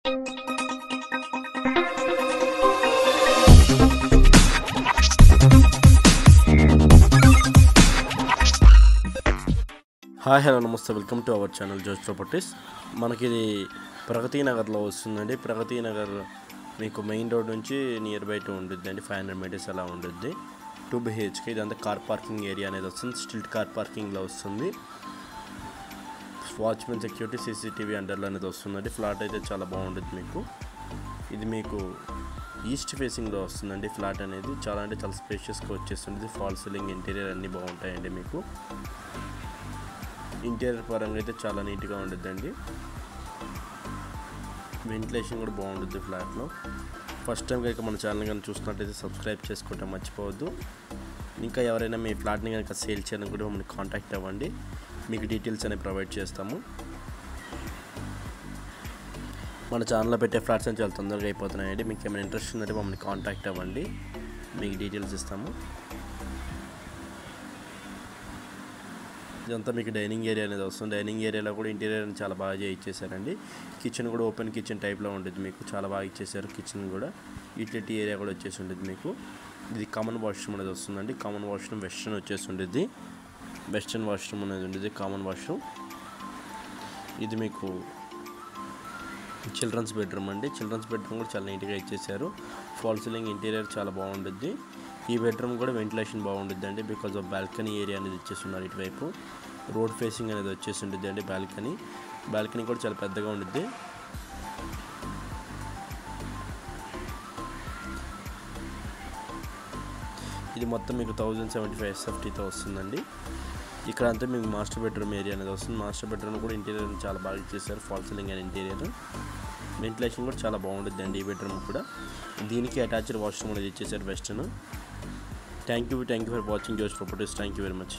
Hi hello నమస్తే, welcome to our channel జోష్ properties. మనకి ఇది ప్రగతి నగర్లో వస్తుందండి. ప్రగతి నగర్ మీకు మెయిన్ రోడ్ నుంచి నియర్ బై 2 ఉంటుంది అండి, 500 మీటర్స్ అలా ఉంటుంది. 2 BHK. ఇదంతా కార్ పార్కింగ్ ఏరియా అనేది వస్తుంది, స్టిల్ట్ కార్ పార్కింగ్లో వస్తుంది. వాచ్మెన్ సెక్యూరిటీ CCTV అండర్లో అనేది వస్తుందండి. ఫ్లాట్ అయితే చాలా బాగుంటుంది మీకు. ఇది మీకు ఈస్ట్ ఫేసింగ్లో వస్తుందండి ఫ్లాట్ అనేది. చాలా అంటే చాలా స్పేషియస్గా వచ్చేస్తుంది. ఫాల్ సీలింగ్, ఇంటీరియర్ అన్నీ బాగుంటాయండి మీకు. ఇంటీరియర్ పరంగా అయితే చాలా నీట్గా ఉంటుందండి. వెంటిలేషన్ కూడా బాగుంటుంది ఫ్లాట్లో. ఫస్ట్ టైం కనుక మన ఛానల్ కనుక చూసినట్టయితే సబ్స్క్రైబ్ చేసుకోవటం మర్చిపోవద్దు. ఇంకా ఎవరైనా మీ ఫ్లాట్ని కనుక సేల్ చేయడానికి కూడా మమ్మల్ని కాంటాక్ట్ అవ్వండి, మీకు డీటెయిల్స్ అనేవి ప్రొవైడ్ చేస్తాము. మన ఛానల్లో పెట్టే ఫ్లాట్స్ అని చాలా తొందరగా అయిపోతున్నాయండి. మీకు ఏమైనా ఇంట్రెస్ట్ ఉందంటే మమ్మల్ని కాంటాక్ట్ అవ్వండి, మీకు డీటెయిల్స్ ఇస్తాము. ఇదంతా మీకు డైనింగ్ ఏరియా అనేది వస్తుంది. డైనింగ్ ఏరియాలో కూడా ఇంటీరియర్ చాలా బాగా ఇచ్చేసారండి. కిచెన్ కూడా ఓపెన్ కిచెన్ టైప్లో ఉంటుంది మీకు, చాలా బాగా ఇచ్చేసారు. కిచెన్ కూడా యూటిలిటీ ఏరియా కూడా వచ్చేసి ఉంటుంది మీకు. ఇది కామన్ వాష్రూమ్ అనేది వస్తుందండి. కామన్ వాష్రూమ్ వెస్ట్రన్ వచ్చేసి ఉంటుంది. వెస్ట్రన్ వాష్రూమ్ అనేది ఉంటుంది కామన్ వాష్రూమ్. ఇది మీకు చిల్డ్రన్స్ బెడ్రూమ్ అండి. చిల్డ్రన్స్ బెడ్రూమ్ కూడా చాలా నీట్గా ఇచ్చేసారు. ఫాల్ సీలింగ్, ఇంటీరియర్ చాలా బాగుంటుంది. ఈ బెడ్రూమ్ కూడా వెంటిలేషన్ బాగుంటుంది అండి, బికాజ్ ఆఫ్ బాల్కనీ ఏరియా అనేది ఇచ్చేస్తున్నారు. ఇటువైపు రోడ్ ఫేసింగ్ అనేది వచ్చేసి ఉంటుంది అండి. బాల్కనీ కూడా చాలా పెద్దగా ఉంటుంది. ఇది మొత్తం మీకు 1075 SFTతో వస్తుందండి. ఇక్కడ అంతా మీకు మాస్టర్ బెడ్రూమ్ ఏరియా అనేది వస్తుంది. మాస్టర్ బెడ్రూమ్ కూడా ఇంటీరియర్ చాలా బాగా ఇచ్చేసారు. Fall ceiling and interior ventilation కూడా చాలా బాగుంటుంది అండి ఈ బెడ్రూమ్ కూడా. దీనికి అటాచ్డ్ వాష్రూమ్ అనేది ఇచ్చేసారు western. Thank you for watching Josh properties. Thank you very much.